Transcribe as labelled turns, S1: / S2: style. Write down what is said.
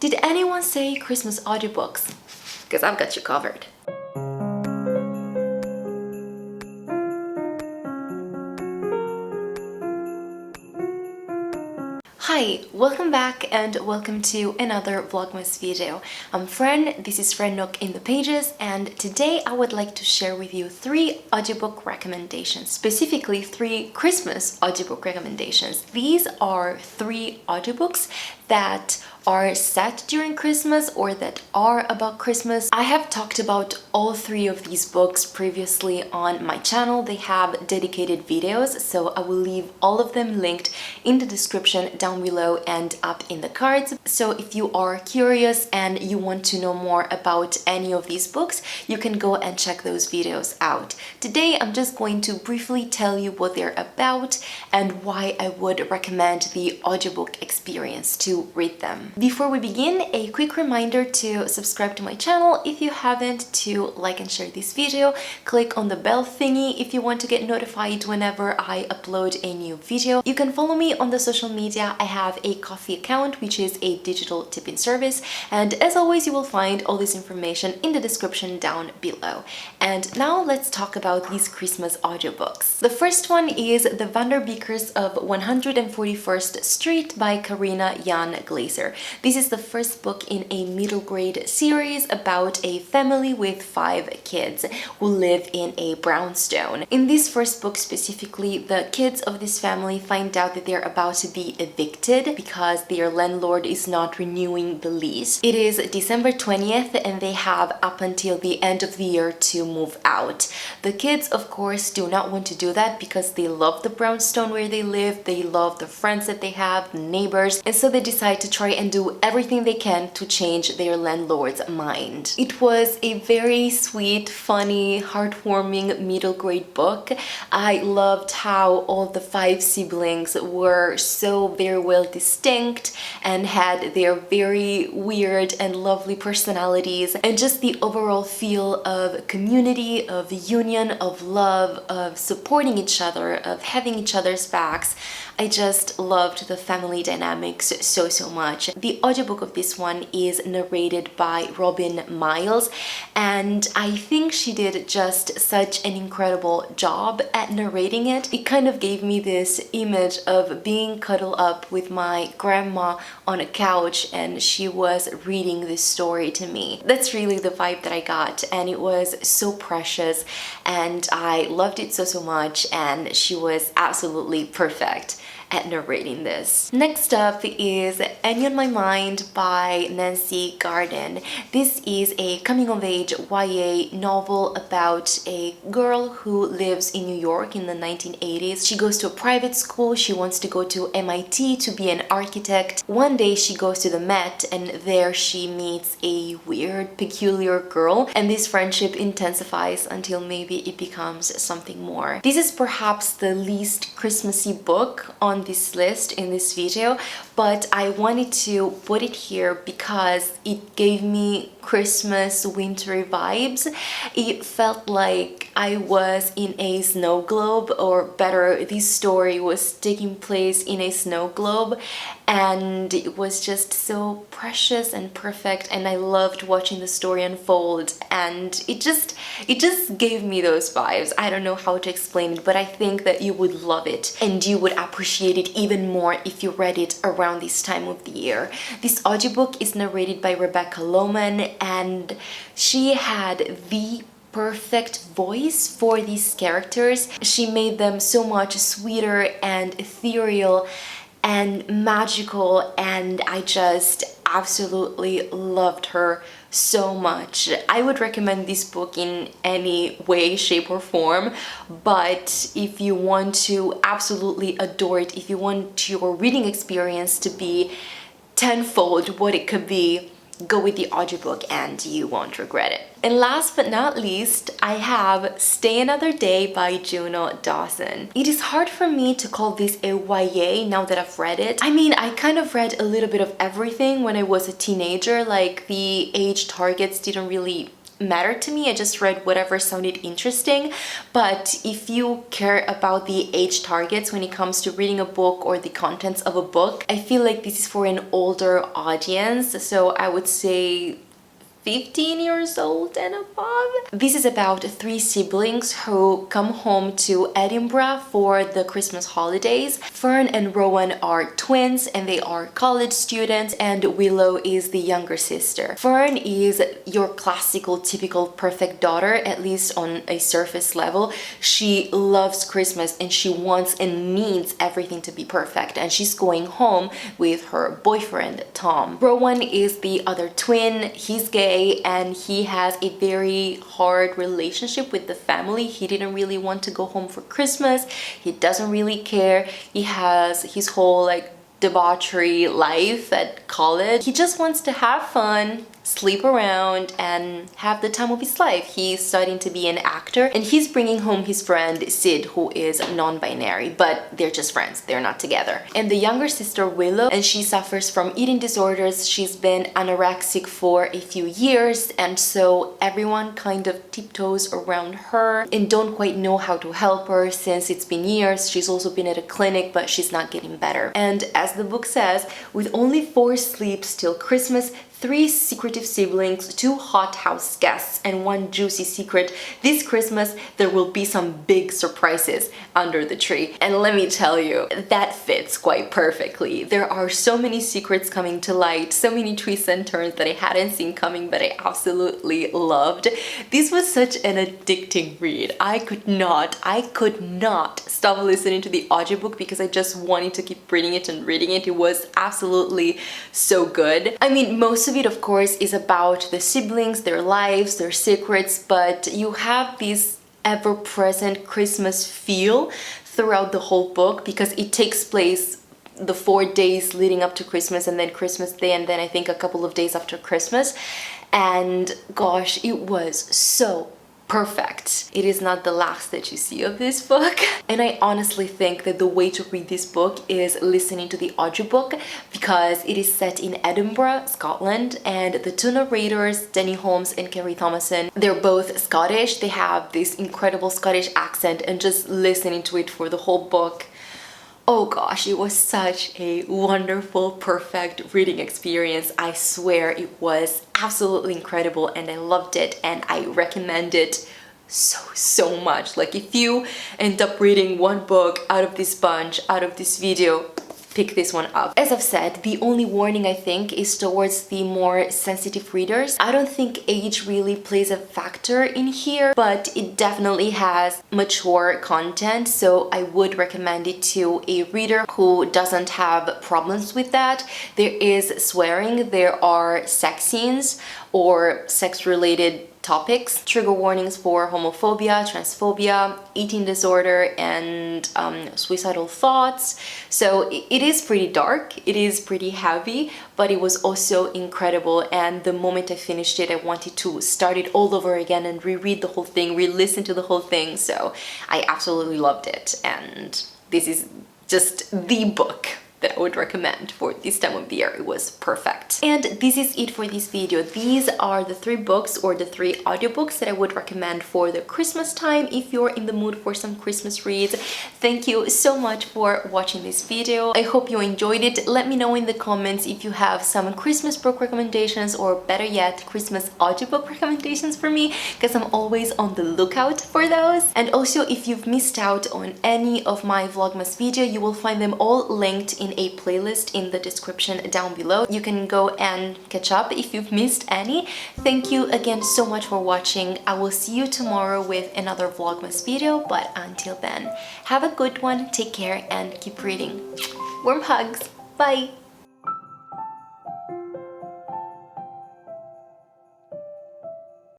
S1: Did anyone say Christmas audiobooks? Because I've got you covered. Hi, welcome back and welcome to another vlogmas video. I'm Fran, this is Fran Nook in the pages, and today I would like to share with you 3 audiobook recommendations, specifically 3 Christmas audiobook recommendations. These are 3 audiobooks that are set during Christmas or that are about Christmas. I have talked about all 3 of these books previously on my channel. They have dedicated videos, so I will leave all of them linked in the description down below and up in the cards. So if you are curious and you want to know more about any of these books, you can go and check those videos out. Today I'm just going to briefly tell you what they're about and why I would recommend the audiobook experience to read them. Before we begin, a quick reminder to subscribe to my channel if you haven't, to like and share this video, click on the bell thingy if you want to get notified whenever I upload a new video. You can follow me on the social media. I have a Ko-fi account, which is a digital tipping service, and as always you will find all this information in the description down below. And now let's talk about these Christmas audiobooks. The first one is The Vanderbeekers of 141st Street by Karina Glaser. This is the first book in a middle grade series about a family with 5 kids who live in a brownstone. In this first book specifically, the kids of this family find out that they're about to be evicted because their landlord is not renewing the lease. It is December 20th and they have up until the end of the year to move out. The kids, of course, do not want to do that because they love the brownstone where they live, they love the friends that they have, the neighbors, and so they decide to try and do everything they can to change their landlord's mind. It was a very sweet, funny, heartwarming middle grade book. I loved how all the 5 siblings were so very well distinct and had their very weird and lovely personalities, and just the overall feel of community, of union, of love, of supporting each other, of having each other's backs. I just loved the family dynamics so much. The audiobook of this one is narrated by Robin Miles, and I think she did just such an incredible job at narrating it. It kind of gave me this image of being cuddled up with my grandma on a couch and she was reading this story to me. That's really the vibe that I got, and it was so precious and I loved it so much, and she was absolutely perfect at narrating this. Next up is Any on My Mind by Nancy Garden. This is a coming-of-age YA novel about a girl who lives in New York in the 1980s. She goes to a private school, she wants to go to MIT to be an architect. One day she goes to the Met and there she meets a weird, peculiar girl, and this friendship intensifies until maybe it becomes something more. This is perhaps the least Christmassy book on this list in this video, but I wanted to put it here because it gave me Christmas wintry vibes. It felt like I was in a snow globe, or better, this story was taking place in a snow globe, and it was just so precious and perfect, and I loved watching the story unfold, and it just gave me those vibes. I don't know how to explain it, but I think that you would love it and you would appreciate it even more if you read it around this time of the year. This audiobook is narrated by Rebecca Loman, and she had the perfect voice for these characters. She made them so much sweeter and ethereal and magical, and I just absolutely loved her so much. I would recommend this book in any way, shape or form, but if you want to absolutely adore it, if you want your reading experience to be tenfold what it could be, go with the audiobook and you won't regret it. And last but not least, I have Stay Another Day by Juno Dawson. It is hard for me to call this a YA now that I've read it. I mean, I kind of read a little bit of everything when I was a teenager, like the age targets didn't really matter to me. I just read whatever sounded interesting. But if you care about the age targets when it comes to reading a book or the contents of a book, I feel like this is for an older audience. So I would say 15 years old and above. This is about three siblings who come home to Edinburgh for the Christmas holidays. Fern and Rowan are twins and they are college students, and Willow is the younger sister. Fern is your classical, typical perfect daughter, at least on a surface level. She loves Christmas and she wants and needs everything to be perfect, and she's going home with her boyfriend, Tom. Rowan is the other twin. He's gay and he has a very hard relationship with the family. He didn't really want to go home for Christmas. He doesn't really care. He has his whole like debauchery life at college. He just wants to have fun, sleep around, and have the time of his life. He's starting to be an actor, and he's bringing home his friend Sid, who is non-binary, but they're just friends. They're not together. And the younger sister Willow, and she suffers from eating disorders. She's been anorexic for a few years, and so everyone kind of tiptoes around her and don't quite know how to help her since it's been years. She's also been at a clinic, but she's not getting better. And as the book says, with only 4 sleeps till Christmas, 3 secretive siblings, 2 hothouse guests, and 1 juicy secret, this Christmas there will be some big surprises under the tree. And let me tell you, that fits quite perfectly. There are so many secrets coming to light, so many twists and turns that I hadn't seen coming, but I absolutely loved. This was such an addicting read. I could not stop listening to the audiobook because I just wanted to keep reading it and reading it. It was absolutely so good. I mean, most of it, of course, is about the siblings, their lives, their secrets, but you have this ever-present Christmas feel throughout the whole book because it takes place the 4 days leading up to Christmas, and then Christmas Day, and then I think a couple of days after Christmas. And gosh, it was so perfect. It is not the last that you see of this book. And I honestly think that the way to read this book is listening to the audiobook because it is set in Edinburgh, Scotland, and the 2 narrators, Denny Holmes and Kerry Thomason, they're both Scottish. They have this incredible Scottish accent, and just listening to it for the whole book, oh gosh, it was such a wonderful, perfect reading experience. I swear it was absolutely incredible and I loved it, and I recommend it so much. Like, if you end up reading one book out of this bunch, out of this video, pick this one up. As I've said, the only warning I think is towards the more sensitive readers. I don't think age really plays a factor in here, but it definitely has mature content, so I would recommend it to a reader who doesn't have problems with that. There is swearing, there are sex scenes or sex-related topics, trigger warnings for homophobia, transphobia, eating disorder, and suicidal thoughts. So it is pretty dark, it is pretty heavy, but it was also incredible. And the moment I finished it, I wanted to start it all over again and reread the whole thing, re-listen to the whole thing. So I absolutely loved it, and this is just the book that I would recommend for this time of the year. It was perfect. And this is it for this video. These are the 3 books or the 3 audiobooks that I would recommend for the Christmas time if you're in the mood for some Christmas reads. Thank you so much for watching this video. I hope you enjoyed it. Let me know in the comments if you have some Christmas book recommendations, or better yet, Christmas audiobook recommendations for me, because I'm always on the lookout for those. And also, if you've missed out on any of my Vlogmas video, you will find them all linked in a playlist in the description down below. You can go and catch up if you've missed any. Thank you again so much for watching. I will see you tomorrow with another Vlogmas video, but until then, have a good one, take care, and keep reading. Warm hugs. Bye!